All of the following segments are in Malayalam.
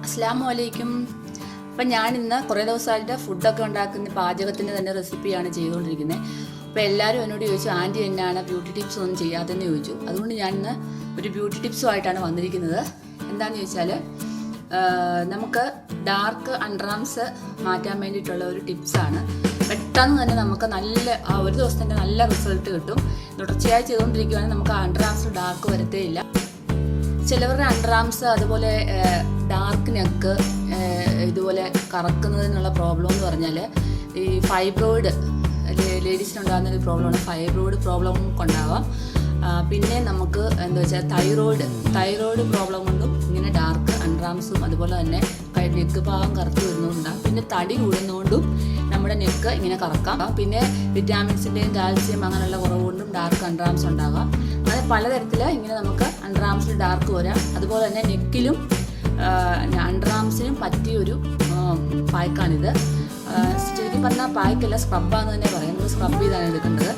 അസ്സലാമു അലൈക്കും. അപ്പം ഞാനിന്ന് കുറേ ദിവസമായിട്ട് ഫുഡൊക്കെ ഉണ്ടാക്കുന്ന പാചകത്തിൻ്റെ തന്നെ റെസിപ്പിയാണ് ചെയ്തുകൊണ്ടിരിക്കുന്നത്. അപ്പോൾ എല്ലാവരും എന്നോട് ചോദിച്ചു, ആൻറ്റി എന്നാണ് ബ്യൂട്ടി ടിപ്സ് ഒന്നും ചെയ്യാത്തതെന്ന് ചോദിച്ചു. അതുകൊണ്ട് ഞാനിന്ന് ഒരു ബ്യൂട്ടി ടിപ്സുമായിട്ടാണ് വന്നിരിക്കുന്നത്. എന്താണെന്ന് ചോദിച്ചാൽ, നമുക്ക് ഡാർക്ക് അണ്ടർആംസ് മാറ്റാൻ വേണ്ടിയിട്ടുള്ള ഒരു ടിപ്സാണ്. പെട്ടെന്ന് തന്നെ നമുക്ക് ഒരു ദിവസത്തിൻ്റെ നല്ല റിസൾട്ട് കിട്ടും. തുടർച്ചയായി ചെയ്തുകൊണ്ടിരിക്കുകയാണെങ്കിൽ നമുക്ക് അണ്ടർആംസ് ഡാർക്ക് വരത്തേ ഇല്ല. ചിലവരുടെ അണ്ടർആംസ് അതുപോലെ ഡാർക്ക് നെക്ക് ഇതുപോലെ കറക്കുന്നതിനുള്ള പ്രോബ്ലം എന്ന് പറഞ്ഞാൽ ഈ ഫൈബ്രോയിഡ് ലേഡീസിനുണ്ടാകുന്ന ഒരു പ്രോബ്ലമാണ്. ഫൈബ്രോയിഡ് പ്രോബ്ലം കൊണ്ടാവാം. പിന്നെ നമുക്ക് എന്താ വെച്ചാൽ തൈറോയിഡ് പ്രോബ്ലം കൊണ്ടും ഇങ്ങനെ ഡാർക്ക് അണ്ടർആംസും അതുപോലെ തന്നെ നെക്ക് ഭാഗം കറുത്ത് വരുന്നതുകൊണ്ടാകും. പിന്നെ തടി കൂടുന്നതുകൊണ്ടും നമ്മുടെ നെക്ക് ഇങ്ങനെ കറക്കാം. പിന്നെ വിറ്റാമിൻസിൻ്റെയും കാൽസ്യം അങ്ങനെയുള്ള കുറവ് കൊണ്ടും ഡാർക്ക് അണ്ടർആംസ് ഉണ്ടാകാം. അങ്ങനെ പലതരത്തിൽ ഇങ്ങനെ നമുക്ക് അണ്ടർആംസിൽ ഡാർക്ക് വരാം. അതുപോലെ തന്നെ നെക്കിലും അണ്ടർആംസിനും പറ്റിയൊരു പായ്ക്കാണിത്. ശരിക്കും പറഞ്ഞാൽ പായ്ക്കല്ല, സ്ക്രബാന്ന് തന്നെ പറയാം. നമ്മൾ സ്ക്രബ് ചെയ്താണ് എടുക്കേണ്ടത്.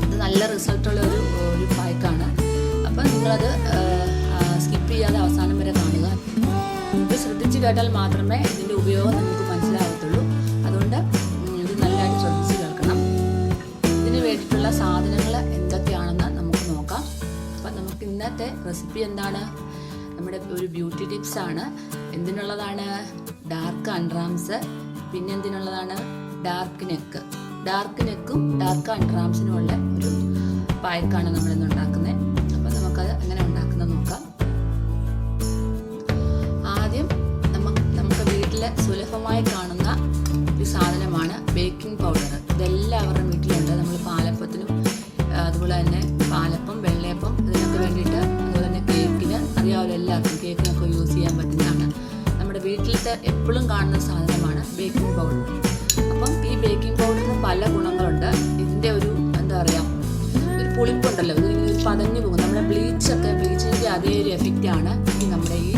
ഇത് നല്ല റിസൾട്ടുള്ള ഒരു പായ്ക്കാണ്. അപ്പം നിങ്ങളത് സ്കിപ്പ് ചെയ്യാതെ അവസാനം വരെ കാണുക. ഇത് ശ്രദ്ധിച്ച് കേട്ടാൽ മാത്രമേ ഇതിൻ്റെ ഉപയോഗം നമുക്ക് മനസ്സിലാകത്തുള്ളൂ. അതുകൊണ്ട് ഇത് നല്ലതായിട്ട് ശ്രദ്ധിച്ച് കേൾക്കണം. ഇതിന് വേണ്ടിയിട്ടുള്ള സാധനങ്ങൾ എന്തൊക്കെയാണെന്ന് നമുക്ക് നോക്കാം. അപ്പം നമുക്ക് ഇന്നത്തെ റെസിപ്പി എന്താണ്? നമ്മുടെ ഒരു ബ്യൂട്ടി ടിപ്സാണ്. എന്തിനുള്ളതാണ്? Dark underarms. പിന്നെ എന്തിനുള്ളതാണ്? ഡാർക്ക് നെക്കും ഡാർക്ക് അണ്ടർആംസിനുമുള്ള ഒരു പായ്ക്കാണ് നമ്മളിന്ന് ഉണ്ടാക്കുന്നത്. അപ്പം നമുക്കത് എങ്ങനെ ഉണ്ടാക്കുന്നത് നോക്കാം. ആദ്യം നമുക്ക് വീട്ടിൽ സുലഭമായി കാണുന്ന ഒരു സാധനമാണ് ബേക്കിംഗ് പൗഡർ. ഇതെല്ലാവരുടെ വീട്ടിലുണ്ട്. നമ്മൾ പാലപ്പത്തിനും അതുപോലെ തന്നെ പാലപ്പം, വെള്ളയപ്പം ഇതിനൊക്കെ വേണ്ടിയിട്ട്, അതുപോലെ തന്നെ കേക്കിന് അറിയാമല്ലോ, എല്ലാവർക്കും കേക്കിനൊക്കെ യൂസ് ചെയ്യാൻ പറ്റുന്നതാണ്. നമ്മുടെ വീട്ടിലത്തെ എപ്പോഴും കാണുന്ന സാധനമാണ് ബേക്കിംഗ് പൗഡർ. അപ്പം ഈ ബേക്കിംഗ് പൗഡറിന് പല ഗുണങ്ങളുണ്ട്. ഇതിൻ്റെ ഒരു എന്താ പറയുക, ഒരു പുളിപ്പുണ്ടല്ലോ, ഇതിങ്ങനെ ഒരു പതഞ്ഞു പോകും. നമ്മുടെ ബ്ലീച്ചിൻ്റെ അതേ ഒരു എഫക്റ്റാണ് ഈ നമ്മുടെ ഈ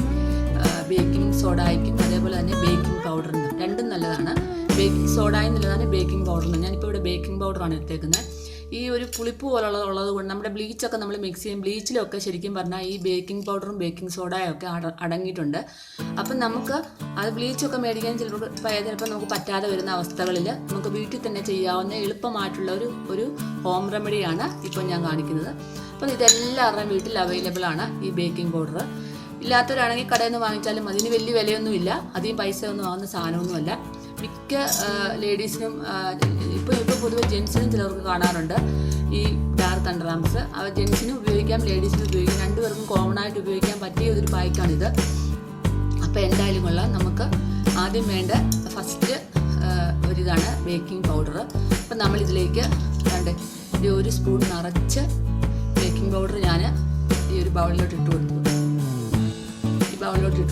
ബേക്കിംഗ് സോഡായ്ക്കും അതേപോലെ തന്നെ ബേക്കിംഗ് പൗഡറിനും. രണ്ടും നല്ലതാണ്. ബേക്കിംഗ് സോഡായും നല്ലതാണ്, ബേക്കിംഗ് പൗഡറിനും. ഞാനിപ്പോൾ ഇവിടെ ബേക്കിംഗ് പൗഡറാണ് എടുത്തേക്കുന്നത്. ഈ ഒരു പുളിപ്പ് പോലുള്ളത് കൊണ്ട് നമ്മുടെ ബ്ലീച്ചൊക്കെ നമ്മൾ മിക്സ് ചെയ്യും. ബ്ലീച്ചിലൊക്കെ ശരിക്കും പറഞ്ഞാൽ ഈ ബേക്കിംഗ് പൗഡറും ബേക്കിംഗ് സോഡയും ഒക്കെ അടങ്ങിയിട്ടുണ്ട്. അപ്പം നമുക്ക് അത് ബ്ലീച്ചൊക്കെ മേടിക്കാൻ ചിലപ്പോൾ നമുക്ക് പറ്റാതെ വരുന്ന അവസ്ഥകളിൽ നമുക്ക് വീട്ടിൽ തന്നെ ചെയ്യാവുന്ന എളുപ്പമായിട്ടുള്ള ഒരു ഹോം റെമഡിയാണ് ഇപ്പോൾ ഞാൻ കാണിക്കുന്നത്. അപ്പം ഇതെല്ലാവരുടെയും വീട്ടിൽ അവൈലബിൾ ആണ് ഈ ബേക്കിംഗ് പൗഡർ. ഇല്ലാത്തവരാണെങ്കിൽ കടയിൽ നിന്ന് വാങ്ങിച്ചാലും അതിന് വലിയ വിലയൊന്നുമില്ല. അധികം പൈസ ഒന്നും ആവുന്ന സാധനമൊന്നുമല്ല. മിക്ക ലേഡീസിനും ഇപ്പോൾ പൊതുവെ ജെൻസിനും ചിലർക്ക് കാണാറുണ്ട് ഈ ഡാർക്ക് അണ്ടർആംസ്. ജെൻസിനും ഉപയോഗിക്കാം, ലേഡീസിനും ഉപയോഗിക്കാം. രണ്ടുപേർക്കും കോമൺ ആയിട്ട് ഉപയോഗിക്കാൻ പറ്റിയ ഒരു പായ്ക്കാണിത്. അപ്പോൾ എന്തായാലും കൊള്ളാം. നമുക്ക് ആദ്യം വേണ്ട ഫസ്റ്റ് ഒരിതാണ് ബേക്കിംഗ് പൗഡർ. അപ്പം നമ്മളിതിലേക്ക് ഒരു സ്പൂൺ നിറച്ച് ബേക്കിംഗ് പൗഡർ ഞാൻ ഈ ഒരു ബൗളിലോട്ട് ഇട്ട്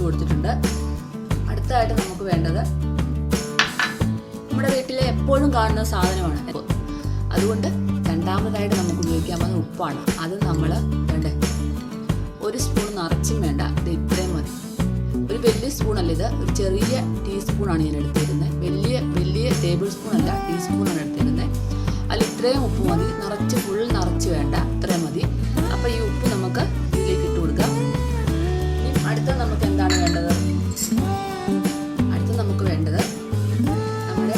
കൊടുത്തിട്ടുണ്ട്. അടുത്തതായിട്ട് നമുക്ക് വേണ്ടത് നമ്മുടെ വീട്ടിൽ എപ്പോഴും കാണുന്ന സാധനമാണ്. അതുകൊണ്ട് രണ്ടാമതായിട്ട് നമുക്ക് ഉപയോഗിക്കാൻ പോകുന്ന ഉപ്പാണ്. അത് നമ്മൾ ഒരു സ്പൂൺ നിറച്ചും വേണ്ട, ഇത് ഇത്രയും മതി. ഒരു വലിയ സ്പൂണല്ല ഇത്, ഒരു ചെറിയ ടീസ്പൂണാണ് ഞാൻ എടുത്തിരുന്നത്. വലിയ ടേബിൾ സ്പൂൺ അല്ല, ടീസ്പൂണാണ് എടുത്തിരുന്നത്. അതിൽ ഇത്രയും ഉപ്പ് മതി. ഫുൾ നിറച്ച് വേണ്ട, ഇത്രയും മതി. അപ്പോൾ ഈ ഉപ്പ് നമുക്ക് ഇതിലേക്ക് ഇട്ട് കൊടുക്കാം. അടുത്ത നമുക്ക് എന്താണ് വേണ്ടത്? നമുക്ക് വേണ്ടത് നമ്മുടെ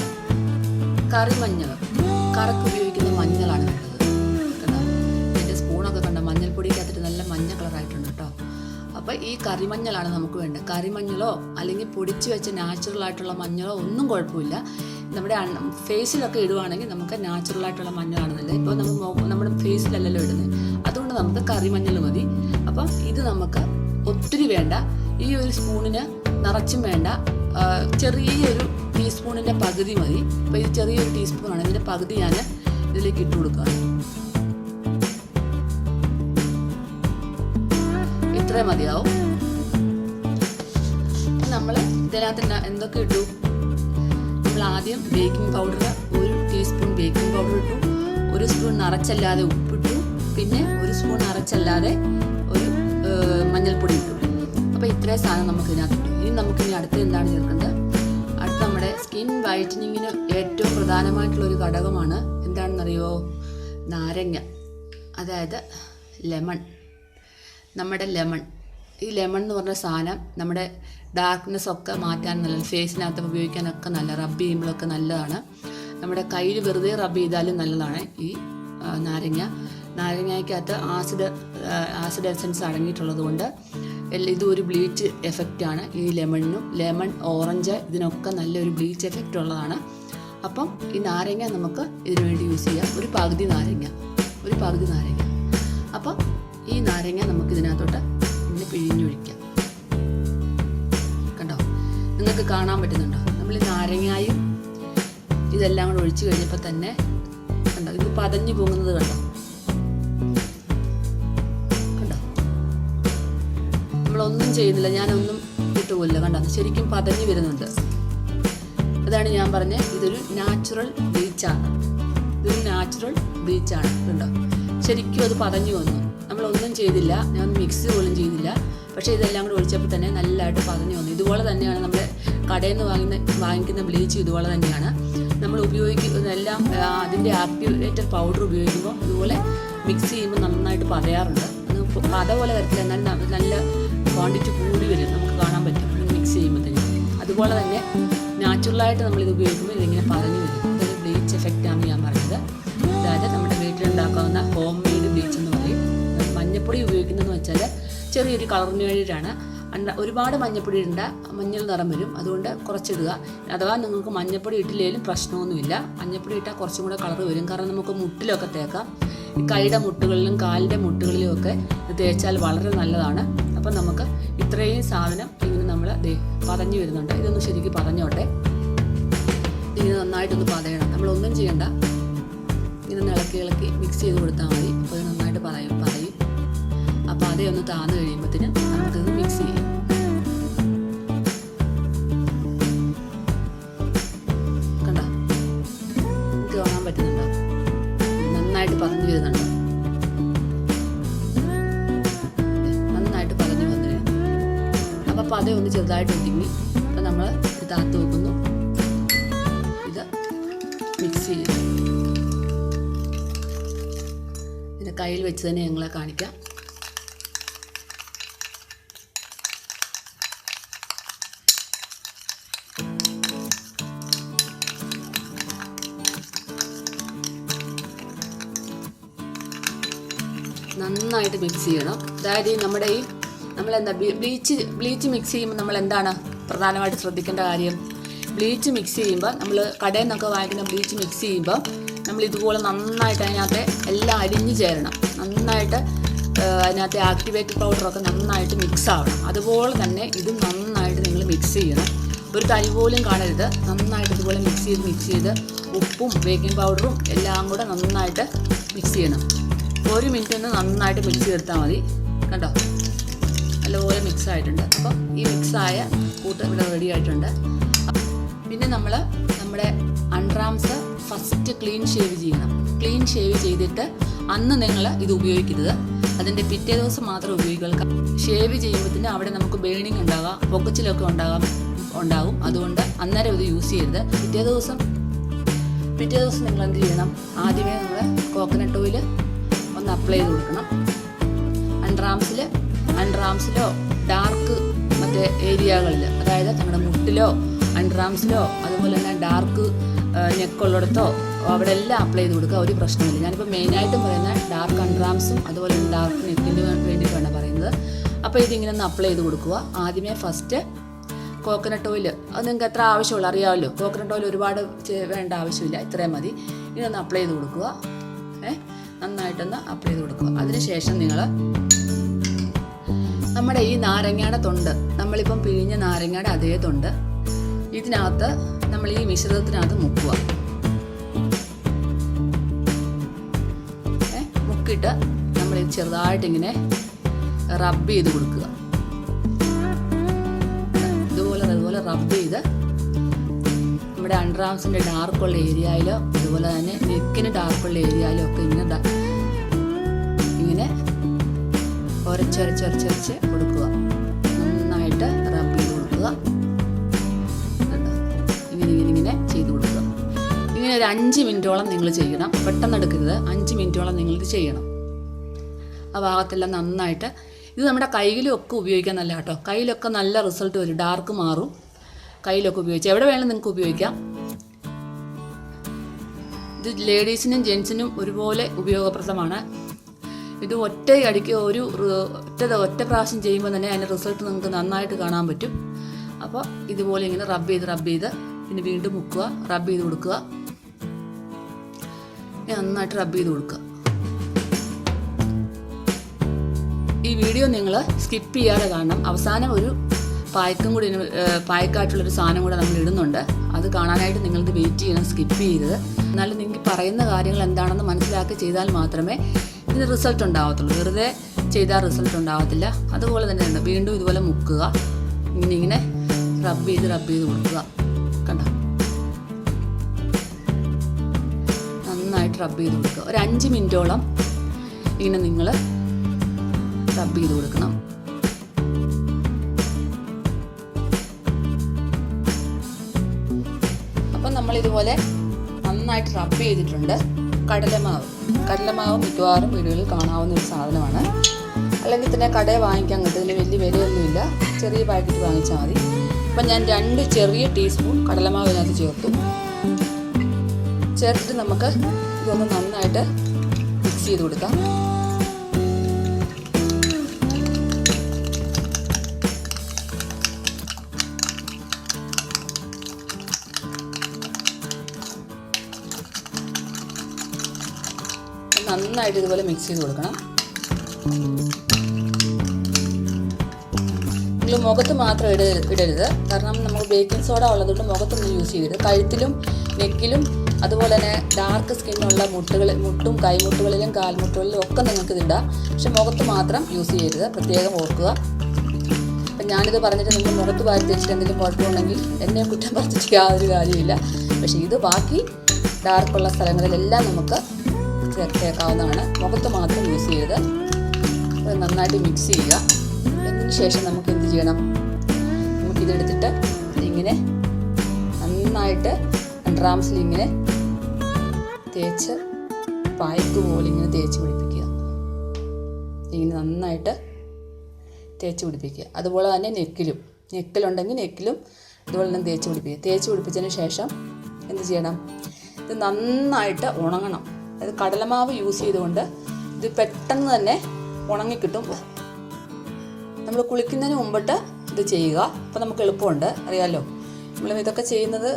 കറിമഞ്ഞൾ. കറക്ക് ഉപയോഗിക്കുന്ന മഞ്ഞളാണ് വേണ്ടത്. കേട്ടോ, ഇതിൻ്റെ സ്പൂണൊക്കെ കണ്ട മഞ്ഞൾപ്പൊടിക്കകത്തിട്ട് നല്ല മഞ്ഞ കളറായിട്ടുണ്ട് കേട്ടോ. അപ്പോൾ ഈ കറിമഞ്ഞളാണ് നമുക്ക് വേണ്ടത്. കറിമഞ്ഞളോ അല്ലെങ്കിൽ പൊടിച്ച് വെച്ച നാച്ചുറൽ ആയിട്ടുള്ള മഞ്ഞളോ ഒന്നും കുഴപ്പമില്ല. നമ്മുടെ ഫേസിലൊക്കെ ഇടുവാണെങ്കിൽ നമുക്ക് നാച്ചുറൽ ആയിട്ടുള്ള മഞ്ഞളാണ് നല്ലത്. ഇപ്പോൾ നമ്മുടെ ഫേസിലല്ലല്ലോ ഇടുന്നത്, അതുകൊണ്ട് നമുക്ക് കറിമഞ്ഞൾ മതി. അപ്പം ഇത് നമുക്ക് ഒത്തിരി വേണ്ട. ഈ ഒരു സ്പൂണിന് നിറച്ചും വേണ്ട, ചെറിയൊരു ടീസ്പൂണിൻ്റെ പകുതി മതി. അപ്പോൾ ഇത് ചെറിയൊരു ടീസ്പൂണാണ്. ഇതിൻ്റെ പകുതി ഞാൻ ഇതിലേക്ക് ഇട്ട് കൊടുക്കുകയാണ്. ഇത്രയും മതിയാവും. നമ്മൾ ഇതിനകത്ത് എന്തൊക്കെ ഇട്ടു? നമ്മൾ ആദ്യം ബേക്കിംഗ് പൗഡർ, ഒരു ടീസ്പൂൺ ബേക്കിംഗ് പൗഡർ ഇട്ടു. ഒരു സ്പൂൺ നിറച്ചല്ലാതെ ഉപ്പിട്ടു. പിന്നെ ഒരു സ്പൂൺ നിറച്ചല്ലാതെ ഒരു മഞ്ഞൾപ്പൊടി ഇട്ടു. അപ്പോൾ ഇത്രയും സാധനം നമുക്ക് ഇതിനകത്ത് ഇട്ടു. ഇനി നമുക്കിനി അടുത്ത് എന്താണ് ചേർക്കേണ്ടത്? അടുത്ത നമ്മുടെ സ്കിൻ വൈറ്റനിങ്ങിന് ഏറ്റവും പ്രധാനമായിട്ടുള്ളൊരു ഘടകമാണ് എന്താണെന്നറിയോ? നാരങ്ങ, അതായത് ലെമൺ. നമ്മുടെ ലെമൺ ഈ ലെമൺ എന്ന് പറഞ്ഞ സാധനം നമ്മുടെ ഡാർക്ക്നെസ് ഒക്കെ മാറ്റാൻ നല്ലതാണ്, ഫേസിനകത്ത് ഉപയോഗിക്കാനൊക്കെ നല്ല, റബ്ബ് ചെയ്യുമ്പോഴൊക്കെ നല്ലതാണ്. നമ്മുടെ കയ്യിൽ വെറുതെ റബ്ബ് ചെയ്താലും നല്ലതാണ്. ഈ നാരങ്ങയ്ക്കകത്ത് ആസിഡ് എസൻസ് അടങ്ങിയിട്ടുള്ളത് കൊണ്ട് ഇതും ഒരു ബ്ലീച്ച് എഫക്റ്റാണ്. ഈ ലെമൺ, ഓറഞ്ച് ഇതിനൊക്കെ നല്ലൊരു ബ്ലീച്ച് എഫക്റ്റ് ഉള്ളതാണ്. അപ്പം ഈ നാരങ്ങ നമുക്ക് ഇതിനു വേണ്ടി യൂസ് ചെയ്യാം. ഒരു പകുതി നാരങ്ങ. അപ്പം ഈ നാരങ്ങ നമുക്ക് ഇതിനകത്തോട്ട് ഇങ്ങനെ പിഴിഞ്ഞൊഴിക്കാം. കണ്ടോ, നിങ്ങൾക്ക് കാണാൻ പറ്റുന്നുണ്ടോ? നമ്മൾ ഈ നാരങ്ങയും ഇതെല്ലാം കൂടെ ഒഴിച്ച് കഴിഞ്ഞപ്പോൾ തന്നെ കണ്ടോ, ഇത് പതഞ്ഞു പോകുന്നത് കണ്ടോ. നമ്മളൊന്നും ചെയ്യുന്നില്ല, ഞാനൊന്നും ഇട്ടുപോലില്ല. കണ്ടോ, ശരിക്കും പതഞ്ഞു വരുന്നുണ്ട്. അതാണ് ഞാൻ പറഞ്ഞത്, ഇതൊരു നാച്ചുറൽ ബ്ലീച്ചാണ്. കണ്ടോ, ശരിക്കും അത് പതഞ്ഞു വന്നു. നമ്മളൊന്നും ചെയ്തില്ല, ഞാൻ മിക്സ് പോലും ചെയ്തില്ല. പക്ഷേ ഇതെല്ലാം കൂടെ ഒഴിച്ചപ്പോൾ തന്നെ നല്ലതായിട്ട് പതഞ്ഞു വന്നു. ഇതുപോലെ തന്നെയാണ് നമ്മുടെ കടയിൽ നിന്ന് വാങ്ങിക്കുന്ന ബ്ലീച്ച്. ഇതുപോലെ തന്നെയാണ് നമ്മൾ ഉപയോഗിക്കുന്നതെല്ലാം. അതിൻ്റെ ആക്ടിവേറ്റർ പൗഡർ ഉപയോഗിക്കുമ്പോൾ ഇതുപോലെ മിക്സ് ചെയ്യുമ്പോൾ നന്നായിട്ട് പതയാറുണ്ട്. പത പോലെ വരത്തില്ല, എന്നാൽ നല്ല ക്വാണ്ടിറ്റി കൂടി വരും, നമുക്ക് കാണാൻ പറ്റും മിക്സ് ചെയ്യുമ്പോഴത്തേക്കും. അതുപോലെ തന്നെ നാച്ചുറലായിട്ട് നമ്മളിത് ഉപയോഗിക്കുമ്പോൾ ഇതിങ്ങനെ പതഞ്ഞു വരും. ഇതൊരു ബ്ലീച്ച് എഫക്റ്റാണ് ഞാൻ പറഞ്ഞത്. അതായത് നമ്മുടെ വീട്ടിലുണ്ടാക്കാവുന്ന ഹോം മെയ്ഡ് ബ്ലീച്ച് എന്ന് പറയും. മഞ്ഞപ്പൊടി ഉപയോഗിക്കുന്നതെന്ന് വെച്ചാൽ ചെറിയൊരു കളറിന് വേണ്ടിയിട്ടാണ്. ഒരുപാട് മഞ്ഞപ്പൊടി ഇടേണ്ട, മഞ്ഞൾ നിറം വരും. അതുകൊണ്ട് കുറച്ചിടുക. അഥവാ നിങ്ങൾക്ക് മഞ്ഞപ്പൊടി ഇട്ടില്ലെങ്കിലും പ്രശ്നമൊന്നുമില്ല. മഞ്ഞപ്പൊടി ഇട്ടാൽ കുറച്ചും കൂടെ കളർ വരും. കാരണം നമുക്ക് മുട്ടിലൊക്കെ തേക്കാം. ഈ കൈയുടെ മുട്ടുകളിലും കാലിൻ്റെ മുട്ടുകളിലും ഒക്കെ ഇത് തേച്ചാൽ വളരെ നല്ലതാണ്. അപ്പം നമുക്ക് ഇത്രയും സാധനം ഇങ്ങനെ നമ്മൾ പതഞ്ഞു വരുന്നുണ്ട്. ഇതൊന്ന് ശരിക്കും പതഞ്ഞോട്ടെ. ഇങ്ങനെ നന്നായിട്ടൊന്ന് പതയണം. നമ്മളൊന്നും ചെയ്യണ്ട, ഇങ്ങനെ ഇളക്കി മിക്സ് ചെയ്ത് കൊടുത്താൽ മതി. അപ്പോൾ ഇത് നന്നായിട്ട് പതയും. അപ്പോൾ അതേയൊന്ന് താന്ന് കഴിയുമ്പോഴത്തേന് നമുക്കിത് മിക്സ് ചെയ്യാം. കണ്ടോ, നമുക്ക് കാണാൻ പറ്റുന്നുണ്ടോ? നന്നായിട്ട് പതഞ്ഞു വരുന്നുണ്ടോ? നന്നായിട്ട് പതഞ്ഞു വന്നു. അപ്പോൾ പതയൊന്ന് ചെറുതായിട്ട് ഒതുങ്ങി. അപ്പോൾ നമ്മൾ ഇത് താത്ത് വെക്കുന്നു. ഇത് മിക്സ് ചെയ്ത് ഇതിൻ്റെ കയ്യിൽ വെച്ച് തന്നെ ഞങ്ങളെ കാണിക്കാം. നന്നായിട്ട് മിക്സ് ചെയ്യണം. അതായത് നമ്മളെന്താ ബ്ലീച്ച് മിക്സ് ചെയ്യുമ്പോൾ നമ്മൾ എന്താണ് പ്രധാനമായിട്ട് ശ്രദ്ധിക്കേണ്ട കാര്യം? ബ്ലീച്ച് മിക്സ് ചെയ്യുമ്പോൾ നമ്മൾ കടയിൽ നിന്നൊക്കെ വാങ്ങിക്കുന്ന ബ്ലീച്ച് മിക്സ് ചെയ്യുമ്പോൾ നമ്മൾ ഇതുപോലെ നന്നായിട്ട് അതിനകത്ത് എല്ലാം അലിഞ്ഞു ചേരണം. നന്നായിട്ട് അതിനകത്തെ ആക്ടിവേറ്റഡ് പൗഡറൊക്കെ നന്നായിട്ട് മിക്സ് ആവണം. അതുപോലെ തന്നെ ഇതും നന്നായിട്ട് നിങ്ങൾ മിക്സ് ചെയ്യണം. ഒരു തരി പോലും കാണരുത്. നന്നായിട്ട് ഇതുപോലെ മിക്സ് ചെയ്ത് ഉപ്പും ബേക്കിംഗ് പൗഡറും എല്ലാം കൂടെ നന്നായിട്ട് മിക്സ് ചെയ്യണം. 1 മിനിറ്റ് ഒന്ന് നന്നായിട്ട് മിക്സ് ചെയ്തെടുത്താൽ മതി. കണ്ടോ, നല്ലപോലെ മിക്സ് ആയിട്ടുണ്ട്. അപ്പം ഈ മിക്സായ കൂട്ട് ഇവിടെ റെഡി ആയിട്ടുണ്ട്. പിന്നെ നമ്മുടെ അണ്ടർആംസ് ഫസ്റ്റ് ക്ലീൻ ഷേവ് ചെയ്യണം. ക്ലീൻ ഷേവ് ചെയ്തിട്ട് അന്ന് നിങ്ങൾ ഇത് ഉപയോഗിക്കരുത്. അതിൻ്റെ പിറ്റേ ദിവസം മാത്രം ഉപയോഗിക്കുക. ഷേവ് ചെയ്യുമ്പോഴത്തേന് അവിടെ നമുക്ക് ബേണിങ് ഉണ്ടാകാം, പൊക്കച്ചിലൊക്കെ ഉണ്ടാകും. അതുകൊണ്ട് അന്നേരം ഇത് യൂസ് ചെയ്യരുത്. പിറ്റേ ദിവസം നിങ്ങൾ എന്ത് ചെയ്യണം? ആദ്യമേ നമ്മൾ കോക്കനട്ട് ഓയിൽ ഒന്ന് അപ്ലൈ ചെയ്ത് കൊടുക്കണം. അണ്ടർആംസിലോ ഡാർക്ക് മറ്റേ ഏരിയകളിൽ, അതായത് നമ്മുടെ മുട്ടിലോ അണ്ടർആംസിലോ അതുപോലെ തന്നെ ഡാർക്ക് നെക്കുള്ളിടത്തോ അവിടെ എല്ലാം അപ്ലൈ ചെയ്ത് കൊടുക്കുക. ഒരു പ്രശ്നമില്ല. ഞാനിപ്പോൾ മെയിനായിട്ടും പറയുന്നത് ഡാർക്ക് അണ്ടർആംസും അതുപോലെ തന്നെ ഡാർക്ക് നെക്കിന് വേണ്ടിയിട്ടാണ് പറയുന്നത്. അപ്പോൾ ഇതിങ്ങനെ ഒന്ന് അപ്ലൈ ചെയ്ത് കൊടുക്കുക. ആദ്യമേ ഫസ്റ്റ് കോക്കനട്ട് ഓയിൽ, അത് നിങ്ങൾക്ക് എത്ര ആവശ്യമുള്ളൂ അറിയാമല്ലോ. കോക്കനട്ട് ഓയിൽ ഒരുപാട് വേണ്ട ആവശ്യമില്ല, ഇത്രയും മതി. ഇതൊന്ന് അപ്ലൈ ചെയ്ത് കൊടുക്കുക. നന്നായിട്ടൊന്ന് അപ്ലൈ ചെയ്ത് കൊടുക്കുക. അതിനുശേഷം നിങ്ങൾ നമ്മുടെ ഈ നാരങ്ങയുടെ തൊണ്ട്, നമ്മളിപ്പം പിഴിഞ്ഞ നാരങ്ങയുടെ അതേ തൊണ്ട് ഇതിനകത്ത് നമ്മൾ ഈ മിശ്രിതത്തിനകത്ത് മുക്കുക. മുക്കിയിട്ട് നമ്മൾ ഇത് ചെറുതായിട്ടിങ്ങനെ റബ്ബ് ചെയ്ത് കൊടുക്കുക. ഇതുപോലെ റബ്ബ് ചെയ്ത് നമ്മുടെ അണ്ടർആംസിൻ്റെ ഡാർക്കുള്ള ഏരിയയിലോ അതുപോലെ തന്നെ നെക്കിന് ഡാർക്കുള്ള ഏരിയയിലോ ഒക്കെ ഇങ്ങനെ ഒരച്ചൊരച്ചൊരച്ചൊരച്ച് കൊടുക്കുക. നന്നായിട്ട് റബ്ബ് ചെയ്ത് കൊടുക്കുക. ഇങ്ങനെ ചെയ്ത് കൊടുക്കുക. ഇങ്ങനെ ഒരു 5 മിനിറ്റോളം നിങ്ങൾ ചെയ്യണം. പെട്ടെന്ന് എടുക്കരുത്. 5 മിനിറ്റോളം നിങ്ങളിത് ചെയ്യണം. ആ ഭാഗത്തെല്ലാം നന്നായിട്ട് ഇത് നമ്മുടെ കയ്യിലൊക്കെ ഉപയോഗിക്കാൻ നല്ല കേട്ടോ. കയ്യിലൊക്കെ നല്ല റിസൾട്ട് വരും, ഡാർക്ക് മാറും. കയ്യിലൊക്കെ ഉപയോഗിച്ച് എവിടെ വേണമെങ്കിലും നിങ്ങൾക്ക് ഉപയോഗിക്കാം. ഇത് ലേഡീസിനും ജെൻസിനും ഒരുപോലെ ഉപയോഗപ്രദമാണ്. ഇത് ഒറ്റയടിക്ക് ഒറ്റ പ്രാവശ്യം ചെയ്യുമ്പോൾ തന്നെ അതിൻ്റെ റിസൾട്ട് നിങ്ങൾക്ക് നന്നായിട്ട് കാണാൻ പറ്റും. അപ്പോൾ ഇതുപോലെ ഇങ്ങനെ റബ്ബ് ചെയ്ത് പിന്നെ വീണ്ടും മുക്കുക, റബ്ബ് ചെയ്ത് കൊടുക്കുക, നന്നായിട്ട് റബ്ബ് ചെയ്ത് കൊടുക്കുക. ഈ വീഡിയോ നിങ്ങൾ സ്കിപ്പ് ചെയ്യാതെ കാണണം. അവസാനം ഒരു പായ്ക്കായിട്ടുള്ളൊരു സാധനം കൂടെ നമ്മൾ ഇടുന്നുണ്ട്. അത് കാണാനായിട്ട് നിങ്ങൾക്ക് വെയിറ്റ് ചെയ്യണം, സ്കിപ്പ് ചെയ്തത്. എന്നാലും നിങ്ങൾക്ക് പറയുന്ന കാര്യങ്ങൾ എന്താണെന്ന് മനസ്സിലാക്കി ചെയ്താൽ മാത്രമേ ഇതിന് റിസൾട്ട് ഉണ്ടാവത്തുള്ളൂ. വെറുതെ ചെയ്താൽ റിസൾട്ട് ഉണ്ടാവത്തില്ല. അതുപോലെ തന്നെ ഉണ്ട്, വീണ്ടും ഇതുപോലെ മുക്കുക, ഇങ്ങനെ റബ്ബ് ചെയ്ത് കൊടുക്കുക. കണ്ടോ, നന്നായിട്ട് റബ്ബ് ചെയ്ത് കൊടുക്കുക. ഒരു 5 മിനിറ്റോളം ഇങ്ങനെ നിങ്ങൾ റബ്ബ് ചെയ്ത് കൊടുക്കണം. അപ്പം നമ്മളിതുപോലെ നന്നായിട്ട് റബ്ബ് ചെയ്തിട്ടുണ്ട്. കടലമാവ് മിക്കവാറും വീടുകളിൽ കാണാവുന്ന ഒരു സാധനമാണ്. അല്ലെങ്കിൽ തന്നെ കടയിൽ വാങ്ങിക്കാൻ കിട്ടും. ഇതിന് വലിയ വിലയൊന്നുമില്ല, ചെറിയ പാക്കറ്റ് വാങ്ങിച്ചാൽ മതി. അപ്പം ഞാൻ 2 ചെറിയ ടീസ്പൂൺ കടലമാവ് ഇതിനകത്ത് ചേർത്തിട്ട് നമുക്ക് ഇതൊന്ന് നന്നായിട്ട് മിക്സ് ചെയ്ത് കൊടുക്കാം. നന്നായിട്ട് ഇതുപോലെ മിക്സ് ചെയ്ത് കൊടുക്കണം. നിങ്ങൾ മുഖത്ത് മാത്രം ഇടരുത്, കാരണം നമുക്ക് ബേക്കിംഗ് സോഡ ഉള്ളതുകൊണ്ട് മുഖത്തൊന്നും യൂസ് ചെയ്യരുത്. കഴുത്തിലും നെക്കിലും അതുപോലെ തന്നെ ഡാർക്ക് സ്കിന്നുള്ള മുട്ടും കൈമുട്ടുകളിലും കാൽമുട്ടുകളിലും ഒക്കെ നിങ്ങൾക്ക് ഇതിടാം. പക്ഷെ മുഖത്ത് മാത്രം യൂസ് ചെയ്യരുത്, പ്രത്യേകം ഓർക്കുക. അപ്പം ഞാനിത് പറഞ്ഞിട്ട് നിങ്ങൾ മുഖത്ത് വാരി തേച്ചിട്ട് എന്തെങ്കിലും കുഴപ്പമുണ്ടെങ്കിൽ എന്നെ കുറ്റം പറഞ്ഞിട്ട് യാതൊരു കാര്യമില്ല. പക്ഷേ ഇത് ബാക്കി ഡാർക്കുള്ള സ്ഥലങ്ങളിലെല്ലാം നമുക്ക് ചേർത്തേക്കാവുന്നതാണ്. മുഖത്ത് മാത്രം യൂസ് ചെയ്ത് നന്നായിട്ട് മിക്സ് ചെയ്യുക. അതിന് ശേഷം നമുക്ക് എന്ത് ചെയ്യണം, നമുക്കിതെടുത്തിട്ട് ഇങ്ങനെ നന്നായിട്ട് അണ്ടർആംസിൽ ഇങ്ങനെ തേച്ച് പായ്ക്ക് പോലെ ഇങ്ങനെ തേച്ച് പിടിപ്പിക്കുക. ഇങ്ങനെ നന്നായിട്ട് തേച്ച് പിടിപ്പിക്കുക. അതുപോലെ തന്നെ നെക്കിലുണ്ടെങ്കിൽ നെക്കിലും ഇതുപോലെ തന്നെ തേച്ച് പിടിപ്പിച്ചതിന് ശേഷം എന്ത് ചെയ്യണം, ഇത് നന്നായിട്ട് ഉണങ്ങണം. അത് കടലമാവ് യൂസ് ചെയ്തുകൊണ്ട് ഇത് പെട്ടെന്ന് തന്നെ ഉണങ്ങിക്കിട്ടും. നമ്മൾ കുളിക്കുന്നതിന് മുമ്പിട്ട് ഇത് ചെയ്യുക. അപ്പോൾ നമുക്ക് എളുപ്പമുണ്ട്, അറിയാമല്ലോ. നമ്മൾ ഇതൊക്കെ ചെയ്യുന്നത്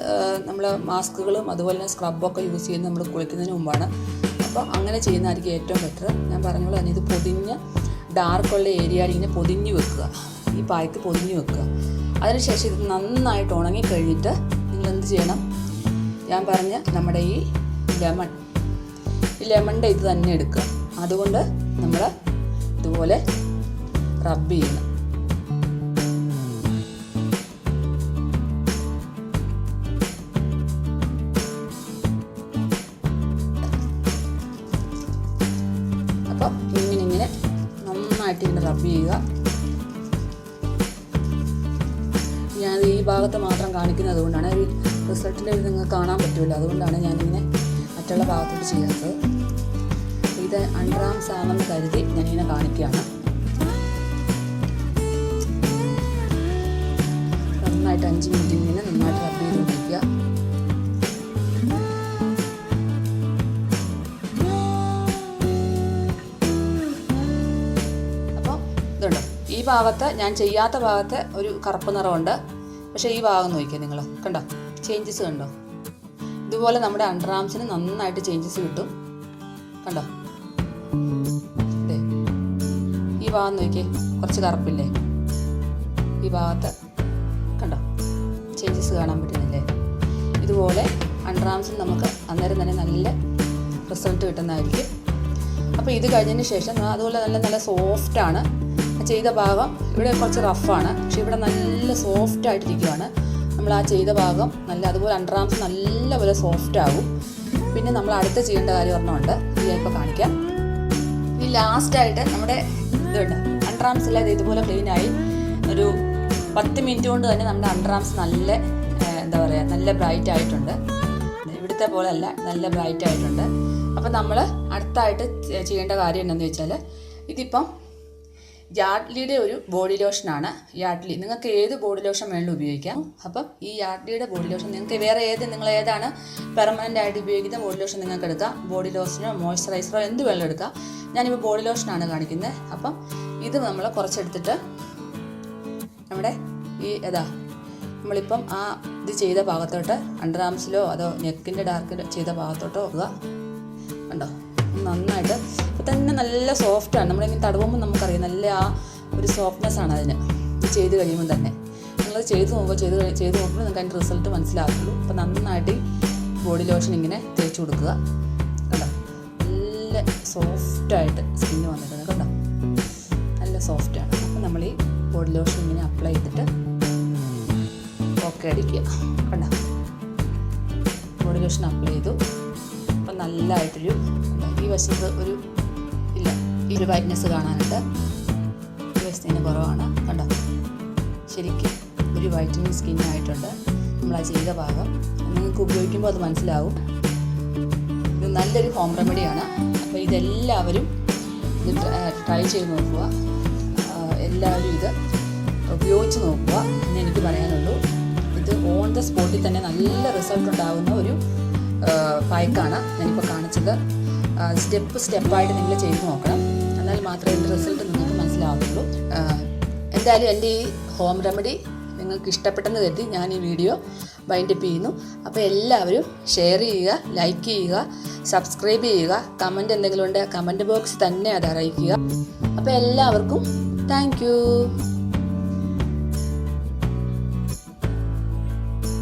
നമ്മൾ മാസ്കുകളും അതുപോലെ തന്നെ സ്ക്രബൊക്കെ യൂസ് ചെയ്യുന്നത് നമ്മൾ കുളിക്കുന്നതിന് മുമ്പാണ്. അപ്പോൾ അങ്ങനെ ചെയ്യുന്നതായിരിക്കും ഏറ്റവും ബെറ്റർ. ഞാൻ പറഞ്ഞോളൂ തന്നെ, ഇത് പൊതിഞ്ഞ് ഡാർക്കുള്ള ഏരിയയിൽ ഇങ്ങനെ പൊതിഞ്ഞ് വെക്കുക, ഈ പായ്ക്ക് പൊതിഞ്ഞ് വെക്കുക. അതിനുശേഷം ഇത് നന്നായിട്ട് ഉണങ്ങിക്കഴിഞ്ഞിട്ട് നിങ്ങൾ എന്ത് ചെയ്യണം, ഞാൻ പറഞ്ഞ നമ്മുടെ ഈ ലെമണിൻ്റെ ഇത് തന്നെ എടുക്കുക. അതുകൊണ്ട് നമ്മൾ ഇതുപോലെ റബ്ബ് ചെയ്യണം. അപ്പോൾ ഇങ്ങനെ നന്നായിട്ട് ഇങ്ങനെ റബ്ബ് ചെയ്യുക. ഞാൻ ഈ ഭാഗത്ത് മാത്രം കാണിക്കുന്നത് കൊണ്ടാണ്, റിസൾട്ടിൻ്റെ ഇത് നിങ്ങൾക്ക് കാണാൻ പറ്റുമല്ലോ, അതുകൊണ്ടാണ് ഞാനിങ്ങനെ മറ്റുള്ള ഭാഗത്തോട്ട് ചെയ്യാത്തത്. ഇത് അണ്ടർആംസ് ആണെന്ന് കരുതി ഞാനിങ്ങനെ കാണിക്കുകയാണ്. നന്നായിട്ട് 5 മിനിറ്റ് ഇങ്ങനെ നന്നായിട്ട് റബ്ബ് ചെയ്തുകൊണ്ടിരിക്കുക. അപ്പോൾ ഇതുണ്ട്, ഈ ഭാഗത്ത് ഞാൻ ചെയ്യാത്ത ഭാഗത്ത് ഒരു കറുപ്പ് നിറമുണ്ട്. പക്ഷേ ഈ ഭാഗം നോക്കിയാൽ നിങ്ങൾ കണ്ടോ, ചേഞ്ചസ് കണ്ടോ? ഇതുപോലെ നമ്മുടെ അണ്ടർആംസിന് നന്നായിട്ട് ചേഞ്ചസ് കിട്ടും. കണ്ടോ, ഈ ഭാഗം നോക്കിയേ, കുറച്ച് കറുപ്പില്ലേ ഈ ഭാഗത്ത്, കണ്ടോ ചേഞ്ചസ് കാണാൻ പറ്റുന്നില്ലേ? ഇതുപോലെ അണ്ടർആംസിന് നമുക്ക് അന്നേരം തന്നെ നല്ല റിസൾട്ട് കിട്ടുന്നതായിരിക്കും. അപ്പോൾ ഇത് കഴിഞ്ഞതിന് ശേഷം അതുപോലെ നല്ല സോഫ്റ്റാണ്. ചെയ്ത ഭാഗം ഇവിടെ കുറച്ച് റഫാണ്, പക്ഷെ ഇവിടെ നല്ല സോഫ്റ്റായിട്ടിരിക്കുകയാണ്. നമ്മൾ ആ ചെയ്ത ഭാഗം അതുപോലെ അണ്ടർആംസ് നല്ലപോലെ സോഫ്റ്റ് ആകും. പിന്നെ നമ്മൾ അടുത്ത് ചെയ്യേണ്ട കാര്യം ഒരെണ്ണമുണ്ട്, ഇത് ഞാൻ ഇപ്പോൾ കാണിക്കാം. ഈ ലാസ്റ്റായിട്ട് നമ്മുടെ ഇതുണ്ട് അണ്ടർആംസ് എല്ലാം ഇതുപോലെ ക്ലീനായി ഒരു 10 മിനിറ്റ് കൊണ്ട് തന്നെ നമ്മുടെ അണ്ടർആംസ് നല്ല നല്ല ബ്രൈറ്റ് ആയിട്ടുണ്ട്. ഇവിടുത്തെ പോലെ അല്ല, നല്ല ബ്രൈറ്റ് ആയിട്ടുണ്ട്. അപ്പം നമ്മൾ അടുത്തായിട്ട് ചെയ്യേണ്ട കാര്യം എന്താണെന്ന് വെച്ചാൽ, ഇതിപ്പം യാഡ്ലിയുടെ ഒരു ബോഡി ലോഷനാണ്. യാഡ്ലി നിങ്ങൾക്ക് ഏത് ബോഡി ലോഷൻ വേണമെങ്കിലും ഉപയോഗിക്കാം. അപ്പം ഈ യാഡ്ലിയുടെ ബോഡി ലോഷൻ നിങ്ങൾക്ക് വേറെ നിങ്ങൾ ഏതാണ് പെർമനൻ്റ് ആയിട്ട് ഉപയോഗിക്കുന്ന ബോഡി ലോഷൻ നിങ്ങൾക്ക് എടുക്കാം. ബോഡി ലോഷനോ മോയ്സ്ചറൈസറോ എന്ത് വേണമെങ്കിലും എടുക്കാം. ഞാനിപ്പോൾ ബോഡി ലോഷനാണ് കാണിക്കുന്നത്. അപ്പം ഇത് നമ്മൾ കുറച്ചെടുത്തിട്ട് നമ്മുടെ ഈ നമ്മളിപ്പം ആ ഇത് ചെയ്ത ഭാഗത്തോട്ട് അണ്ടർ ആംസിലോ അതോ നെക്കിൻ്റെ ഡാർക്ക് ചെയ്ത ഭാഗത്തോട്ടോ വെക്കുക. കണ്ടോ, നന്നായിട്ട് ഇപ്പം തന്നെ നല്ല സോഫ്റ്റാണ്. നമ്മളിങ്ങനെ തടവുമ്പോൾ നമുക്കറിയാം നല്ല ആ ഒരു സോഫ്റ്റ്നെസ് ആണ് അതിന്. ഇത് ചെയ്ത് കഴിയുമ്പോൾ തന്നെ നിങ്ങൾ ചെയ്ത് നോക്കുമ്പോൾ നിങ്ങൾക്ക് അതിൻ്റെ റിസൾട്ട് മനസ്സിലാവുള്ളൂ. അപ്പം നന്നായിട്ട് ബോഡി ലോഷൻ ഇങ്ങനെ തേച്ച് കൊടുക്കുക. കണ്ടോ, നല്ല സോഫ്റ്റായിട്ട് സ്കിന്ന് വന്നിട്ടുണ്ട്. കണ്ടോ, നല്ല സോഫ്റ്റാണ്. അപ്പം നമ്മൾ ഈ ബോഡി ലോഷൻ ഇങ്ങനെ അപ്ലൈ ചെയ്തിട്ട് അടിക്കുക. കണ്ടോ, ബോഡി ലോഷൻ അപ്ലൈ ചെയ്തു. അപ്പം നല്ലതായിട്ടൊരു ഈ വശത്ത് ഒരു വൈറ്റ്നെസ് കാണാനുണ്ട്. ഈ വശത്തിന് കുറവാണ്. കണ്ടോ, ശരിക്കും ഒരു വൈറ്റനിങ് സ്കിന്നായിട്ടുണ്ട് നമ്മൾ ആ ചെയ്ത ഭാഗം. നിങ്ങൾക്ക് ഉപയോഗിക്കുമ്പോൾ അത് മനസ്സിലാവും. ഇത് നല്ലൊരു ഹോം റെമഡിയാണ്. അപ്പോൾ ഇതെല്ലാവരും ഇത് ട്രൈ ചെയ്ത് നോക്കുക. എല്ലാവരും ഇത് ഉപയോഗിച്ച് നോക്കുക എന്ന് എനിക്ക് പറയാനുള്ളൂ. ഇത് ഓൺ ദ സ്പോട്ടിൽ തന്നെ നല്ല റിസൾട്ട് ഉണ്ടാകുന്ന ഒരു പായ്ക്കാണ് ഞാനിപ്പോൾ കാണിച്ചത്. സ്റ്റെപ്പായിട്ട് നിങ്ങൾ ചെയ്ത് നോക്കണം. എന്നാൽ മാത്രമേ ഇതിൻ്റെ റിസൾട്ട് നിങ്ങൾക്ക് മനസ്സിലാവുള്ളൂ. എന്തായാലും എൻ്റെ ഈ ഹോം റെമഡി നിങ്ങൾക്ക് ഇഷ്ടപ്പെട്ടെന്ന് കരുതി ഞാൻ ഈ വീഡിയോ വൈൻഡപ്പ് ചെയ്യുന്നു. അപ്പോൾ എല്ലാവരും ഷെയർ ചെയ്യുക, ലൈക്ക് ചെയ്യുക, സബ്സ്ക്രൈബ് ചെയ്യുക. കമൻറ്റ് എന്തെങ്കിലും ഉണ്ടെങ്കിൽ കമൻറ്റ് ബോക്സിൽ തന്നെ അത് അറിയിക്കുക. അപ്പോൾ എല്ലാവർക്കും താങ്ക് യു.